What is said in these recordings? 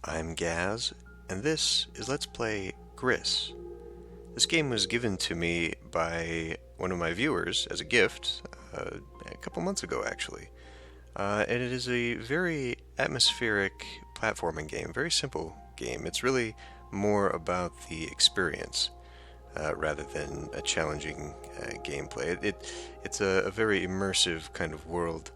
I'm Gaz, and this is Let's Play Gris. This game was given to me by one of my viewers as a gift a couple months ago, actually. And it is a very atmospheric platforming game, very simple game. It's really more about the experience rather than a challenging gameplay. It's a very immersive kind of world,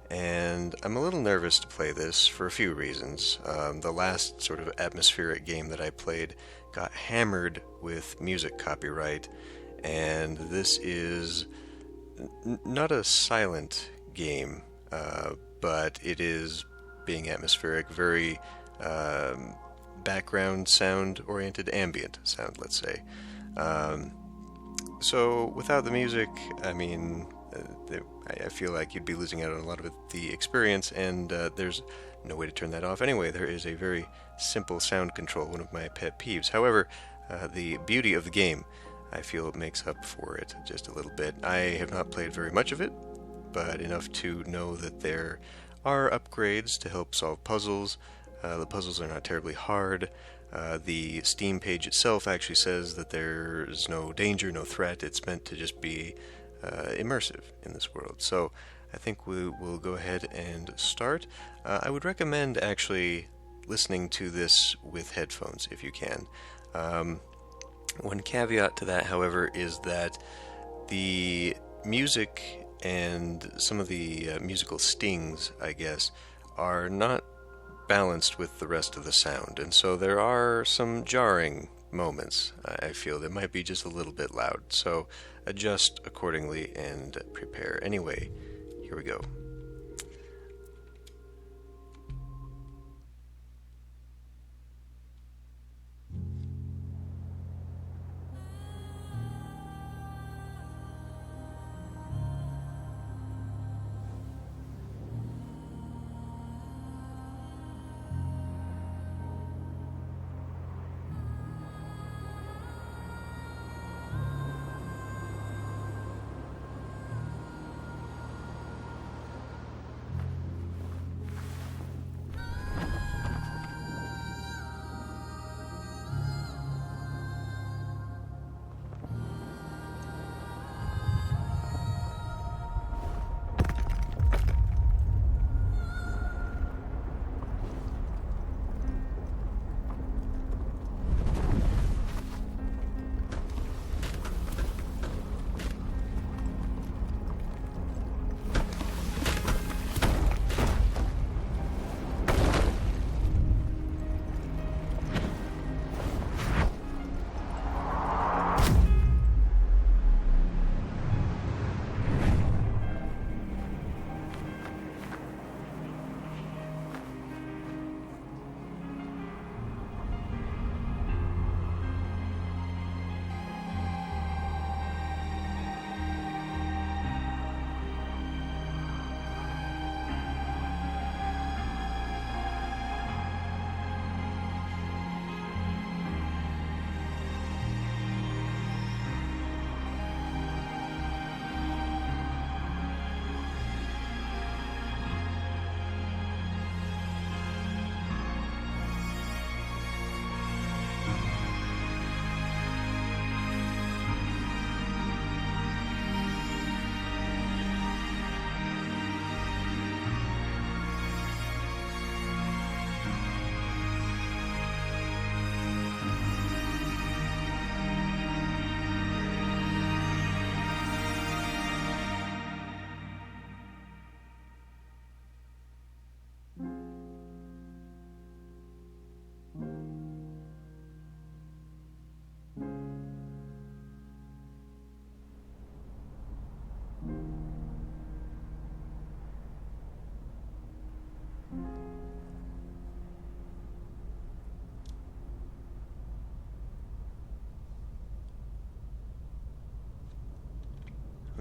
and I'm a little nervous to play this for a few reasons. The last sort of atmospheric game that I played got hammered with music copyright, and this is not a silent game, but it is, being atmospheric, very background sound oriented, ambient sound, let's say. Um, so without the music, I mean, I feel like you'd be losing out on a lot of the experience, and there's no way to turn that off anyway. There is a very simple sound control, one of my pet peeves. However, the beauty of the game, I feel, it makes up for it just a little bit. I have not played very much of it, but enough to know that there are upgrades to help solve puzzles. The puzzles are not terribly hard. The Steam page itself actually says that there's no danger, no threat. It's meant to just be immersive in this world. So I think we will go ahead and start. I would recommend actually listening to this with headphones if you can. One caveat to that, however, is that the music and some of the musical stings, I guess, are not balanced with the rest of the sound, and so there are some jarring moments. I feel that might be just a little bit loud, so adjust accordingly and prepare. Anyway, here we go.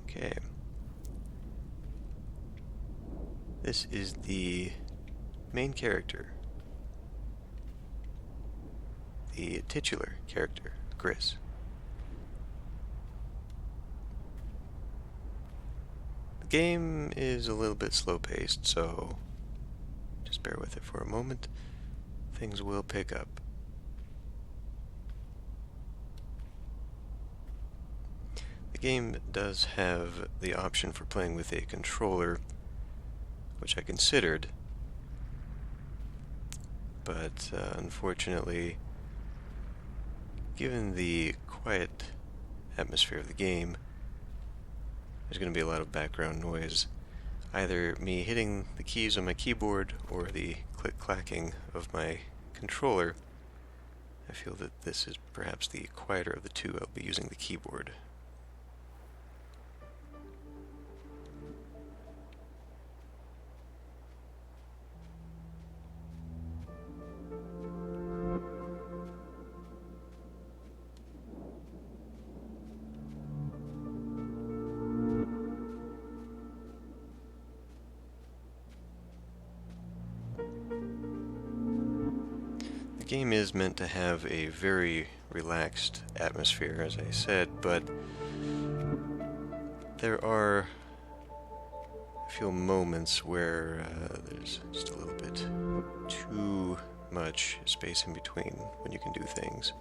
Okay. This is the main character, the titular character, Gris. The game is a little bit slow-paced, so just bear with it for a moment. things will pick up. The game does have the option for playing with a controller, which I considered, but unfortunately, given the quiet atmosphere of the game, there's going to be a lot of background noise, either me hitting the keys on my keyboard or the click-clacking of my controller. I feel that this is perhaps the quieter of the two. I'll be using the keyboard. The game is meant to have a very relaxed atmosphere, as I said, but there are, I feel, moments where there's just a little bit too much space in between when you can do things.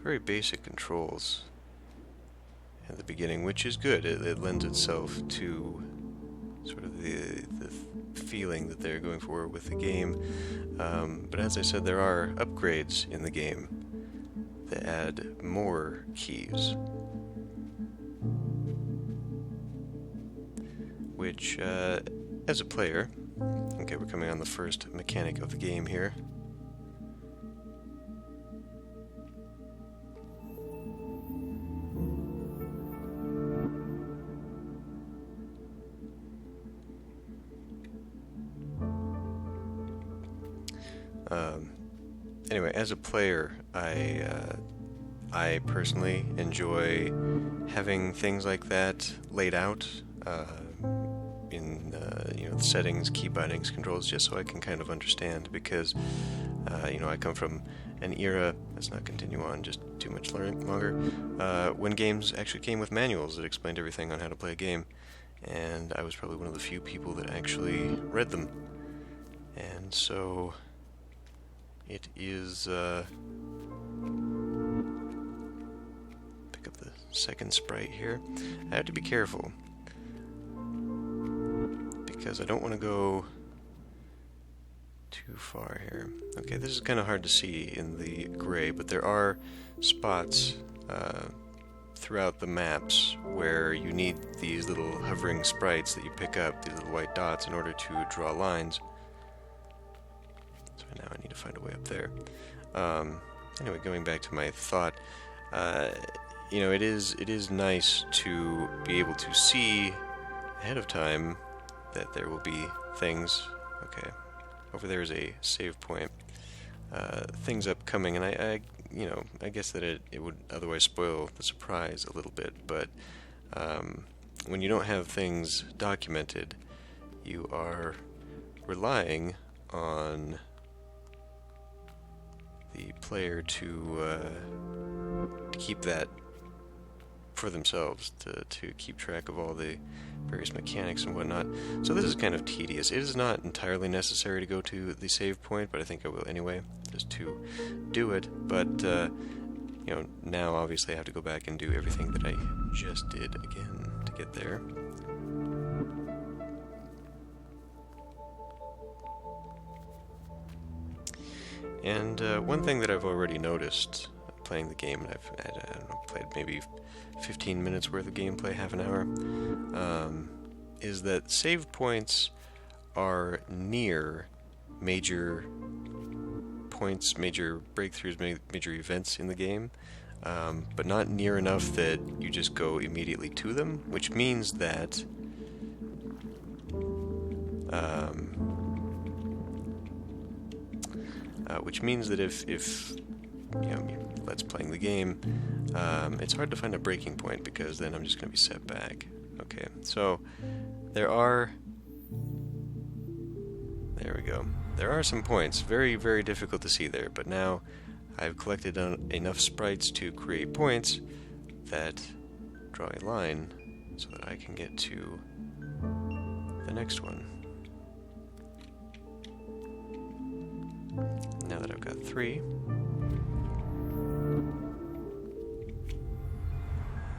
Very basic controls at the beginning, which is good. It lends itself to sort of the feeling that they're going for with the game. But as I said, there are upgrades in the game that add more keys, which, as a player, okay, we're coming on the first mechanic of the game here. Anyway, as a player, I personally enjoy having things like that laid out in the settings, key bindings, controls, just so I can kind of understand, because I come from an era, let's not continue on just too much longer, when games actually came with manuals that explained everything on how to play a game, and I was probably one of the few people that actually read them. And so it is, pick up the second sprite here. I have to be careful, because I don't want to go too far here. Okay, this is kind of hard to see in the gray, but there are spots throughout the maps where you need these little hovering sprites that you pick up, these little white dots, in order to draw lines. So now I need to find a way up there. Anyway, going back to my thought, it is nice to be able to see ahead of time that there will be things. Okay, over there is a save point. Things upcoming, and I guess that it would otherwise spoil the surprise a little bit. But when you don't have things documented, you are relying on the player to keep that for themselves, to keep track of all the various mechanics and whatnot. So this is kind of tedious. It is not entirely necessary to go to the save point, but I think I will anyway, just to do it. But now obviously I have to go back and do everything that I just did again to get there. And one thing that I've already noticed playing the game, and I've played maybe 15 minutes worth of gameplay, half an hour, is that save points are near major points, major breakthroughs, major events in the game, but not near enough that you just go immediately to them, which means that if let's playing the game, it's hard to find a breaking point, because then I'm just going to be set back. Okay, so there we go. There are some points, very, very difficult to see there, but now I've collected enough sprites to create points that, draw a line so that I can get to the next one. Now that I've got 3,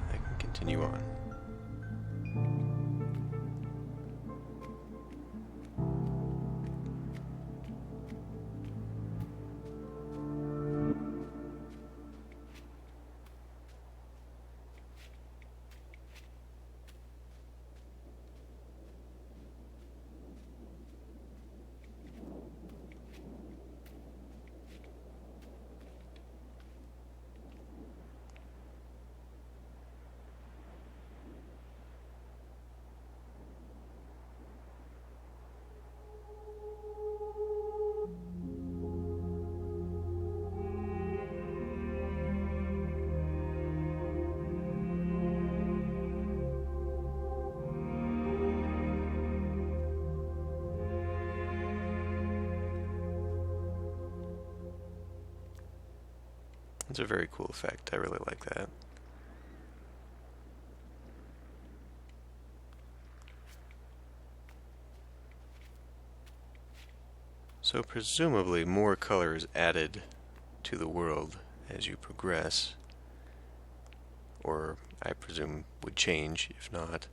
I can continue on. It's a very cool effect. I really like that. So presumably more color is added to the world as you progress, or I presume would change if not.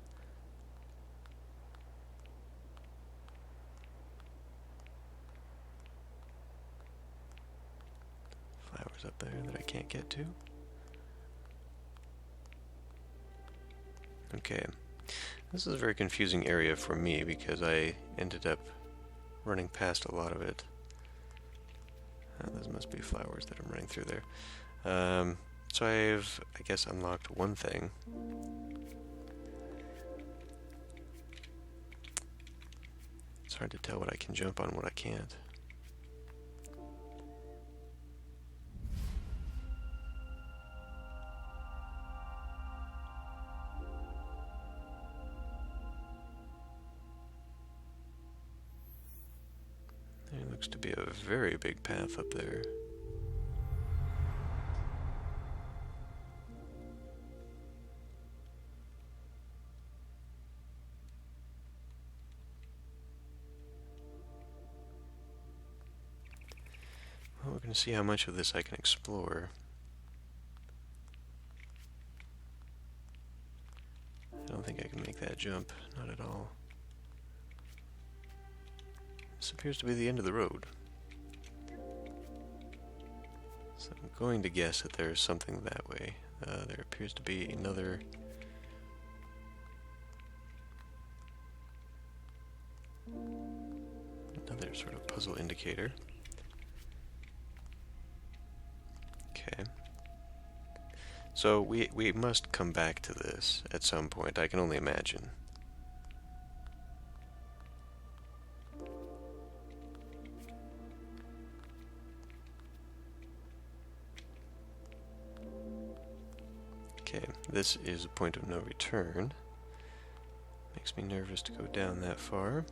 Flowers up there that I can't get to. Okay, this is a very confusing area for me because I ended up running past a lot of it. Those must be flowers that I'm running through there. So I've, I guess, unlocked one thing. It's hard to tell what I can jump on and what I can't. There looks to be a very big path up there. Well, we're going to see how much of this I can explore. I don't think I can make that jump, not at all. This appears to be the end of the road. So I'm going to guess that there's something that way. There appears to be another sort of puzzle indicator. Okay. So we must come back to this at some point, I can only imagine. Okay, this is a point of no return. Makes me nervous to go down that far.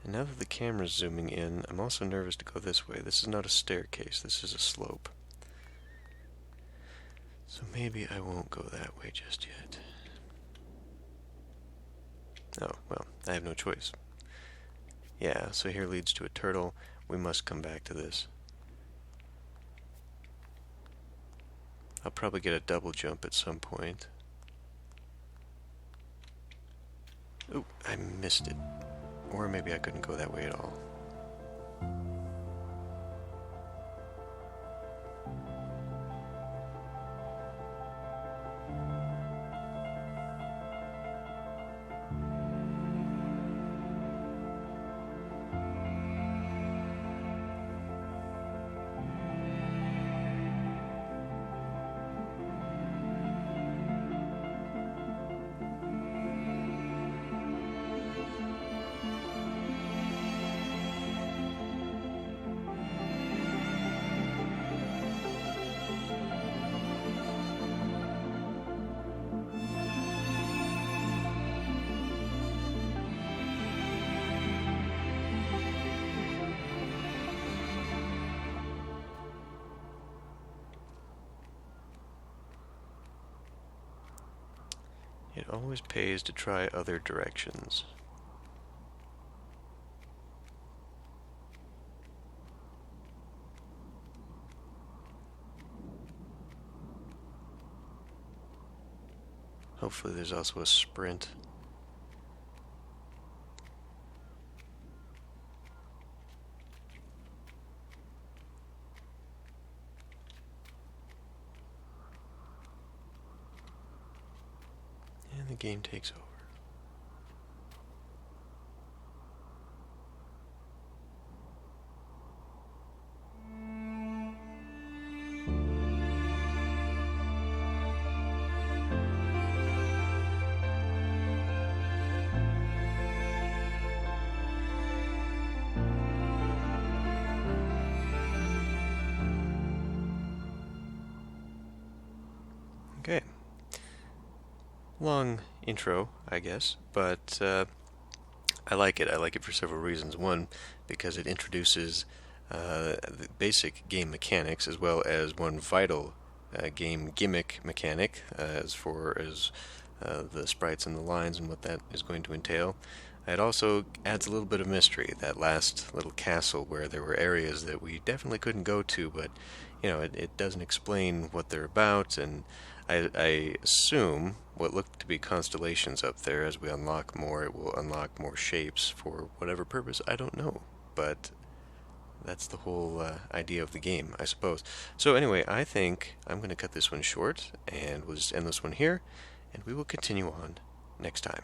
And now that the camera's zooming in, I'm also nervous to go this way. This is not a staircase, this is a slope. So maybe I won't go that way just yet. Oh, well, I have no choice. Yeah, so here leads to a turtle. We must come back to this. I'll probably get a double jump at some point. Ooh, I missed it. Or maybe I couldn't go that way at all. It always pays to try other directions. Hopefully there's also a sprint. And the game takes over. Okay. Long intro, I guess, but I like it. I like it for several reasons. One, because it introduces the basic game mechanics as well as one vital game gimmick mechanic, as far as the sprites and the lines and what that is going to entail. It also adds a little bit of mystery. That last little castle where there were areas that we definitely couldn't go to, but it doesn't explain what they're about, and I assume what look to be constellations up there. As we unlock more, it will unlock more shapes for whatever purpose, I don't know. But that's the whole idea of the game, I suppose. So anyway, I think I'm going to cut this one short, and we'll just end this one here, and we will continue on next time.